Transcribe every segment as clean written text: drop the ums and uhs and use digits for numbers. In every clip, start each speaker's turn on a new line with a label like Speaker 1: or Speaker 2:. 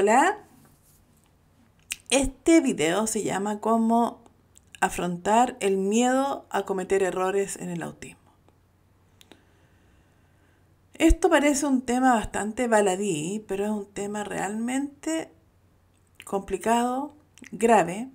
Speaker 1: Hola, este video se llama Cómo afrontar el miedo a cometer errores en el autismo. Esto parece un tema bastante baladí, pero es un tema realmente complicado, grave,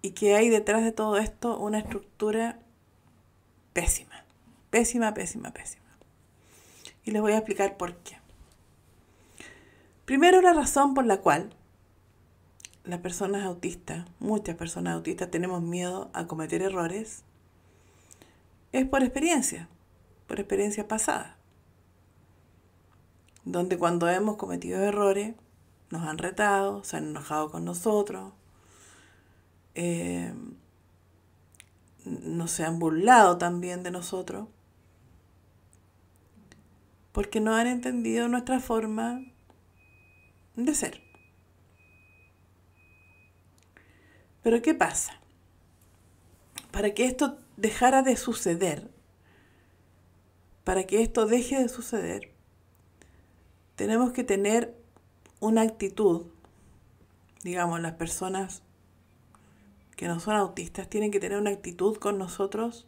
Speaker 1: y que hay detrás de todo esto una estructura pésima, pésima, pésima, pésima. Y les voy a explicar por qué. Primero, la razón por la cual las personas autistas, muchas personas autistas, tenemos miedo a cometer errores, es por experiencia pasada, donde cuando hemos cometido errores, nos han retado, se han enojado con nosotros, no se han burlado también de nosotros, porque no han entendido nuestra forma de ser. Pero ¿qué pasa? Para que esto dejara de suceder, para que esto deje de suceder, tenemos que tener una actitud, digamos, las personas que no son autistas tienen que tener una actitud con nosotros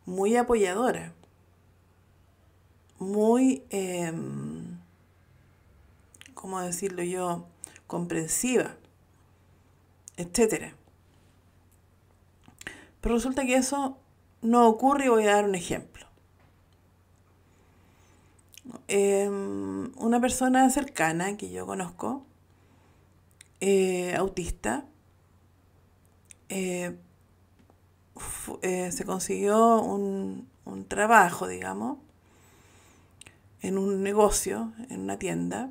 Speaker 1: muy apoyadora, muy, ¿cómo decirlo yo?, comprensiva, etcétera. Pero resulta que eso no ocurre y voy a dar un ejemplo. Una persona cercana que yo conozco, autista, se consiguió un trabajo, digamos, en un negocio, en una tienda,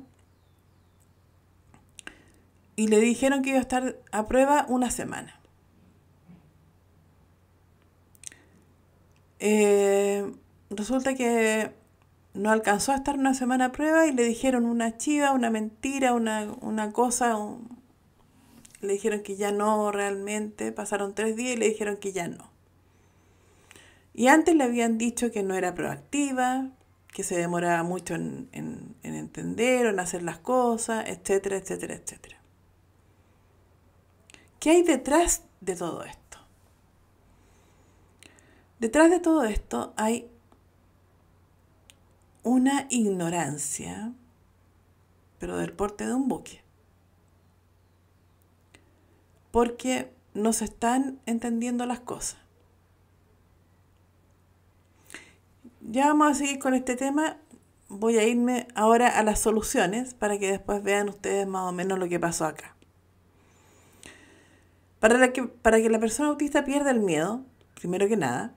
Speaker 1: y le dijeron que iba a estar a prueba una semana. Resulta que no alcanzó a estar una semana a prueba y le dijeron una chiva, una mentira, una cosa, le dijeron que ya no realmente, pasaron 3 días y le dijeron que ya no. Y antes le habían dicho que no era proactiva, que se demoraba mucho en entender o en hacer las cosas, etcétera, etcétera, etcétera. ¿Qué hay detrás de todo esto? Detrás de todo esto hay una ignorancia, pero del porte de un buque. Porque no se están entendiendo las cosas. Ya vamos a seguir con este tema. Voy a irme ahora a las soluciones para que después vean ustedes más o menos lo que pasó acá. Para que la persona autista pierda el miedo, primero que nada,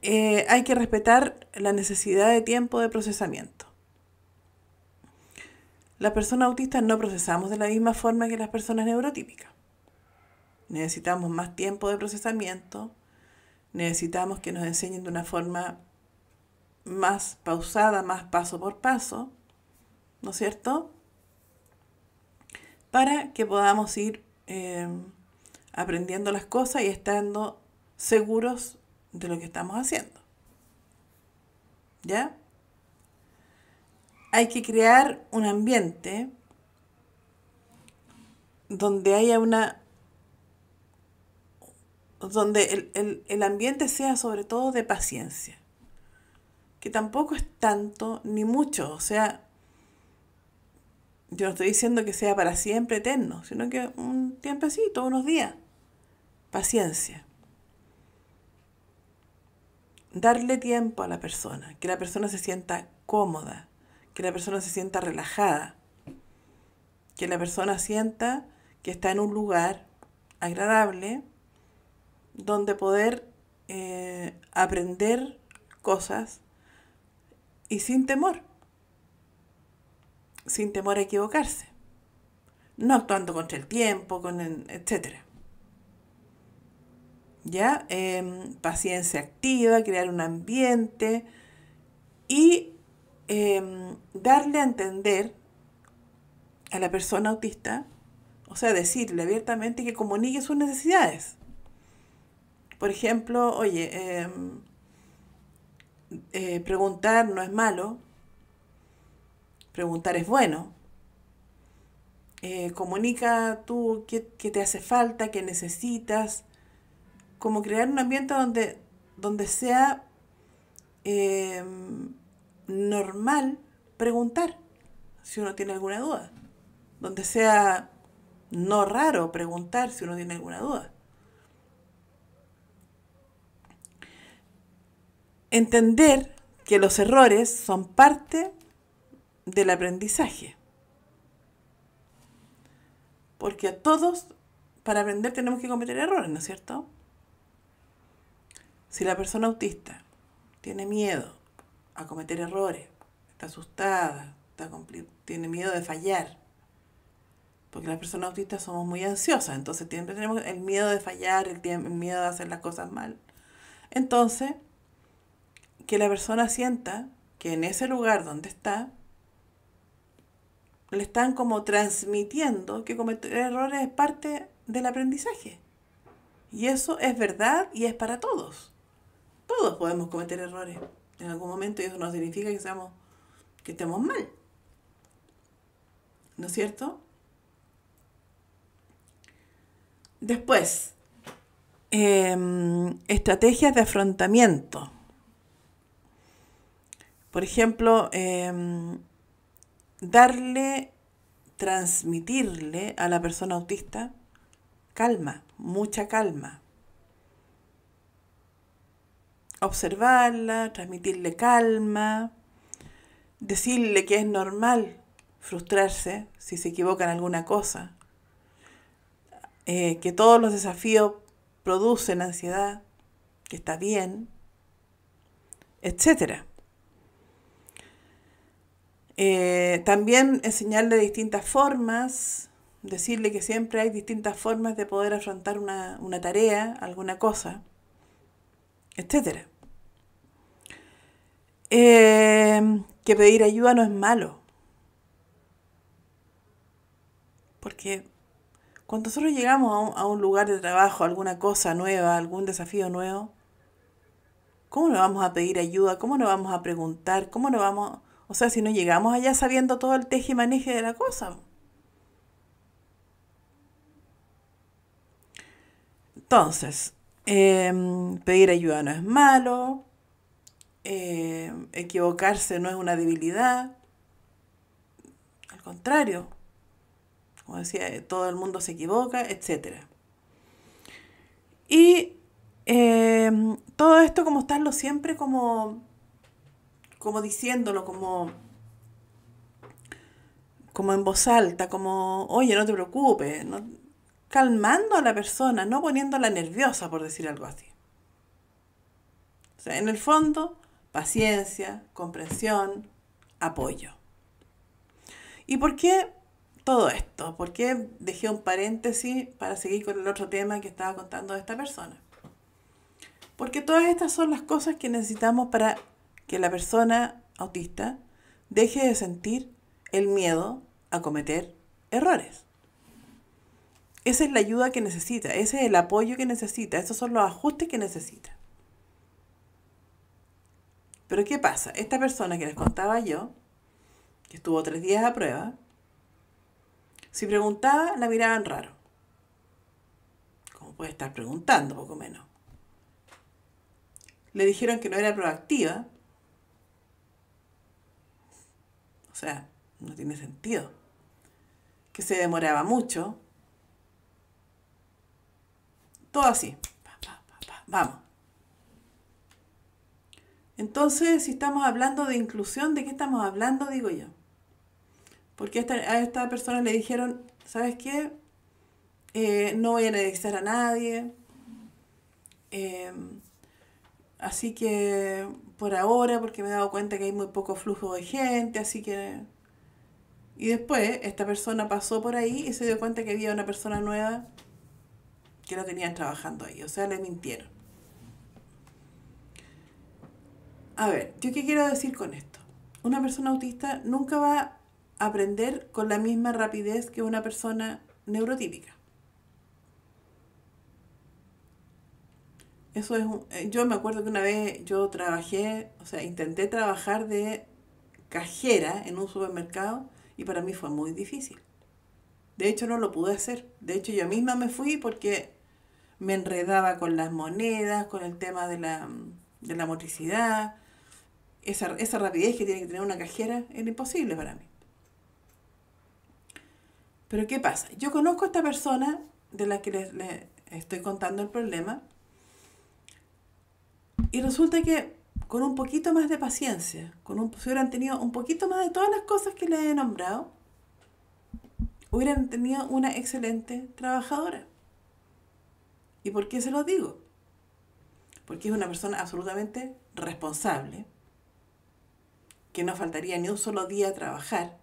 Speaker 1: hay que respetar la necesidad de tiempo de procesamiento. Las personas autistas no procesamos de la misma forma que las personas neurotípicas. Necesitamos más tiempo de procesamiento, necesitamos que nos enseñen de una forma más pausada, más paso por paso, ¿no es cierto?, para que podamos ir aprendiendo las cosas y estando seguros de lo que estamos haciendo. ¿Ya? Hay que crear un ambiente donde haya donde el ambiente sea sobre todo de paciencia, que tampoco es tanto ni mucho, o sea, yo no estoy diciendo que sea para siempre eterno, sino que un tiempecito, unos días, paciencia. Darle tiempo a la persona, que la persona se sienta cómoda, que la persona se sienta relajada, que la persona sienta que está en un lugar agradable donde poder aprender cosas y sin temor a equivocarse, no actuando contra el tiempo, etcétera. ¿Ya? Paciencia activa, crear un ambiente y darle a entender a la persona autista, o sea, decirle abiertamente que comunique sus necesidades. Por ejemplo, oye, preguntar no es malo, Preguntar es bueno. Comunica tú qué te hace falta, qué necesitas. Como crear un ambiente donde sea eh, normal preguntar si uno tiene alguna duda. Donde sea no raro preguntar si uno tiene alguna duda. Entender que los errores son parte del aprendizaje. Porque a todos, para aprender, tenemos que cometer errores, ¿no es cierto? Si la persona autista tiene miedo a cometer errores, está asustada, tiene miedo de fallar, porque las personas autistas somos muy ansiosas, entonces siempre tenemos el miedo de fallar, el miedo de hacer las cosas mal. Entonces, que la persona sienta que en ese lugar donde está, le están como transmitiendo que cometer errores es parte del aprendizaje. Y eso es verdad y es para todos. Todos podemos cometer errores en algún momento y eso no significa que estemos mal. ¿No es cierto? Después, estrategias de afrontamiento. Por ejemplo, transmitirle a la persona autista calma, mucha calma. Observarla, transmitirle calma, decirle que es normal frustrarse si se equivoca en alguna cosa, que todos los desafíos producen ansiedad, que está bien, etc. También enseñarle distintas formas, decirle que siempre hay distintas formas de poder afrontar una tarea, alguna cosa, etc. Que pedir ayuda no es malo, porque cuando nosotros llegamos a un lugar de trabajo, alguna cosa nueva, algún desafío nuevo, ¿cómo no vamos a pedir ayuda? ¿Cómo no vamos a preguntar? ¿Cómo no vamos? O sea, si no llegamos allá sabiendo todo el teje y maneje de la cosa. Entonces, pedir ayuda no es malo, equivocarse no es una debilidad, al contrario, como decía, todo el mundo se equivoca, etc. Y todo esto como estarlo siempre como diciéndolo, como en voz alta, como, oye, no te preocupes, ¿no? Calmando a la persona, no poniéndola nerviosa, por decir algo así. O sea, en el fondo, paciencia, comprensión, apoyo. ¿Y por qué todo esto? ¿Por qué dejé un paréntesis para seguir con el otro tema que estaba contando de esta persona? Porque todas estas son las cosas que necesitamos para que la persona autista deje de sentir el miedo a cometer errores. Esa es la ayuda que necesita, ese es el apoyo que necesita, esos son los ajustes que necesita. Pero ¿qué pasa? Esta persona que les contaba yo, que estuvo 3 días a prueba, si preguntaba, la miraban raro. Como puede estar preguntando, poco menos. Le dijeron que no era proactiva. O sea, no tiene sentido. Que se demoraba mucho. Todo así. Vamos. Entonces, si estamos hablando de inclusión, ¿de qué estamos hablando? Digo yo. Porque a esta persona le dijeron, ¿sabes qué? No voy a necesitar a nadie. Así que por ahora, porque me he dado cuenta que hay muy poco flujo de gente, así que... Y después esta persona pasó por ahí y se dio cuenta que había una persona nueva que la tenían trabajando ahí. O sea, le mintieron. A ver, ¿yo qué quiero decir con esto? Una persona autista nunca va a aprender con la misma rapidez que una persona neurotípica. Yo me acuerdo que una vez yo trabajé, o sea, intenté trabajar de cajera en un supermercado y para mí fue muy difícil. De hecho, no lo pude hacer. De hecho, yo misma me fui porque me enredaba con las monedas, con el tema de la motricidad. Esa rapidez que tiene que tener una cajera era imposible para mí. Pero ¿qué pasa? Yo conozco a esta persona de la que les estoy contando el problema y resulta que con un poquito más de paciencia, si hubieran tenido un poquito más de todas las cosas que les he nombrado, hubieran tenido una excelente trabajadora. ¿Y por qué se lo digo? Porque es una persona absolutamente responsable, que no faltaría ni un solo día a trabajar,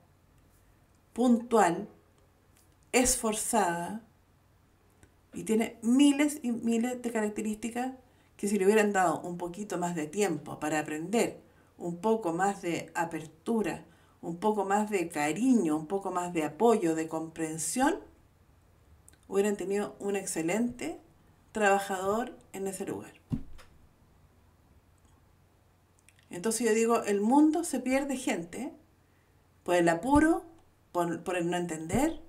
Speaker 1: puntual, esforzada, y tiene miles y miles de características que si le hubieran dado un poquito más de tiempo para aprender, un poco más de apertura, un poco más de cariño, un poco más de apoyo, de comprensión, hubieran tenido un excelente trabajador en ese lugar. Entonces yo digo, el mundo se pierde gente por el apuro, por el no entender,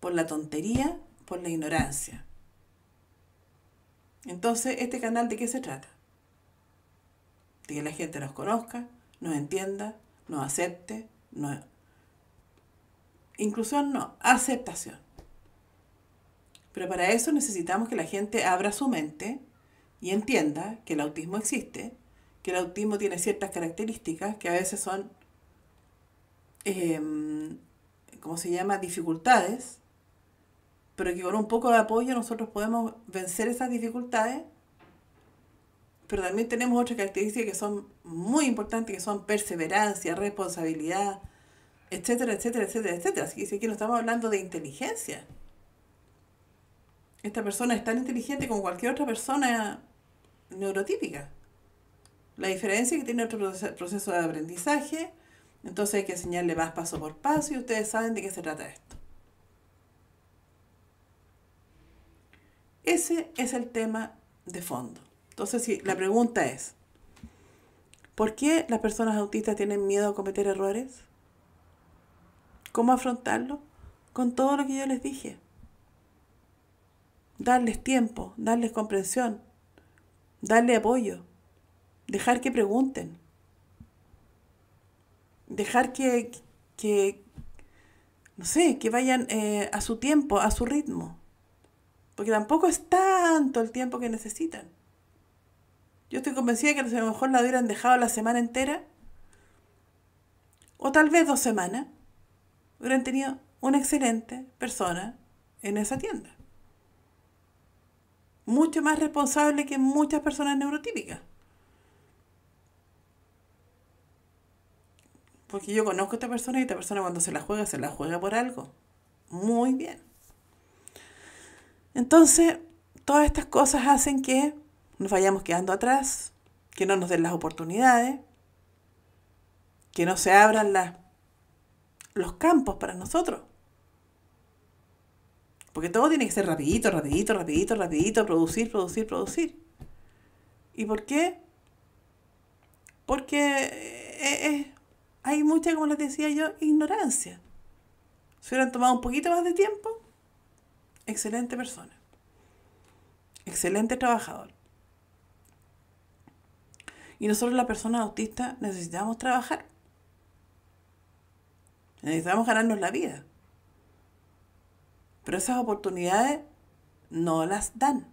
Speaker 1: por la tontería, por la ignorancia. Entonces, ¿este canal de qué se trata? De que la gente nos conozca, nos entienda, nos acepte, inclusión no, aceptación. Pero para eso necesitamos que la gente abra su mente y entienda que el autismo existe, que el autismo tiene ciertas características que a veces son, ¿cómo se llama?, dificultades, pero que con un poco de apoyo nosotros podemos vencer esas dificultades. Pero también tenemos otras características que son muy importantes, que son perseverancia, responsabilidad, etcétera, etcétera, etcétera, etcétera. Así que aquí no estamos hablando de inteligencia. Esta persona es tan inteligente como cualquier otra persona neurotípica. La diferencia es que tiene otro proceso de aprendizaje, entonces hay que enseñarle más paso por paso y ustedes saben de qué se trata esto. Ese es el tema de fondo. Entonces, sí, la pregunta es, ¿por qué las personas autistas tienen miedo a cometer errores? ¿Cómo afrontarlo? Con todo lo que yo les dije. Darles tiempo, darles comprensión, darle apoyo, dejar que pregunten, dejar que no sé, que vayan a su tiempo, a su ritmo. Porque tampoco es tanto el tiempo que necesitan. Yo estoy convencida que a lo mejor la hubieran dejado la semana entera, o tal vez 2 semanas, hubieran tenido una excelente persona en esa tienda. Mucho más responsable que muchas personas neurotípicas. Porque yo conozco a esta persona y esta persona cuando se la juega por algo. Muy bien. Entonces, todas estas cosas hacen que nos vayamos quedando atrás, que no nos den las oportunidades, que no se abran los campos para nosotros. Porque todo tiene que ser rapidito, rapidito, rapidito, rapidito, producir, producir, producir. ¿Y por qué? Porque hay mucha, como les decía yo, ignorancia. Si hubieran tomado un poquito más de tiempo, excelente persona. Excelente trabajador. Y nosotros las personas autistas necesitamos trabajar. Necesitamos ganarnos la vida. Pero esas oportunidades no las dan.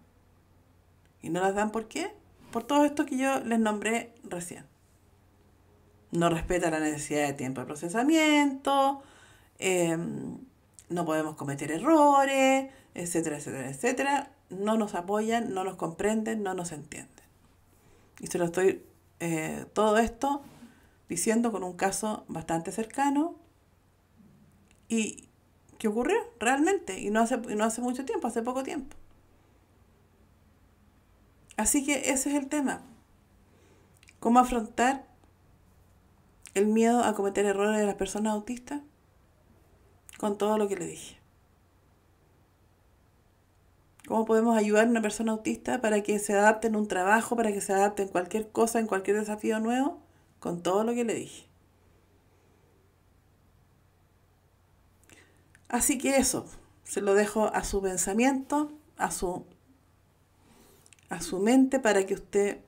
Speaker 1: ¿Y no las dan por qué? Por todo esto que yo les nombré recién. No respeta la necesidad de tiempo de procesamiento, no podemos cometer errores, etcétera, etcétera, etcétera. No nos apoyan, no nos comprenden, no nos entienden. Y se lo estoy todo esto diciendo con un caso bastante cercano y que ocurrió realmente y no hace mucho tiempo, hace poco tiempo. Así que ese es el tema. ¿Cómo afrontar el miedo a cometer errores de las personas autistas? Con todo lo que le dije. ¿Cómo podemos ayudar a una persona autista para que se adapte en un trabajo, para que se adapte en cualquier cosa, en cualquier desafío nuevo? Con todo lo que le dije. Así que eso, se lo dejo a su pensamiento, a su mente para que usted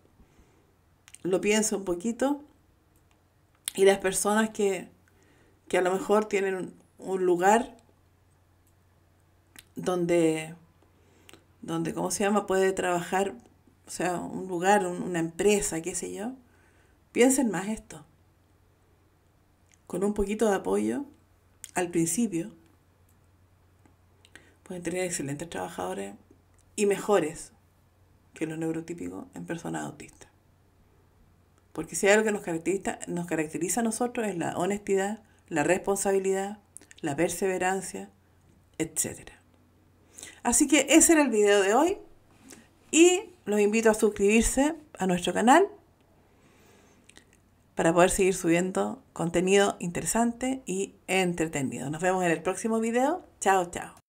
Speaker 1: lo piense un poquito. Y las personas que a lo mejor tienen un lugar donde, ¿cómo se llama? Puede trabajar, o sea, un lugar, una empresa, qué sé yo. Piensen más esto. Con un poquito de apoyo, al principio, pueden tener excelentes trabajadores y mejores que los neurotípicos en personas autistas. Porque si hay algo que nos caracteriza a nosotros es la honestidad, la responsabilidad, la perseverancia, etc. Así que ese era el video de hoy y los invito a suscribirse a nuestro canal para poder seguir subiendo contenido interesante y entretenido. Nos vemos en el próximo video. Chao, chao.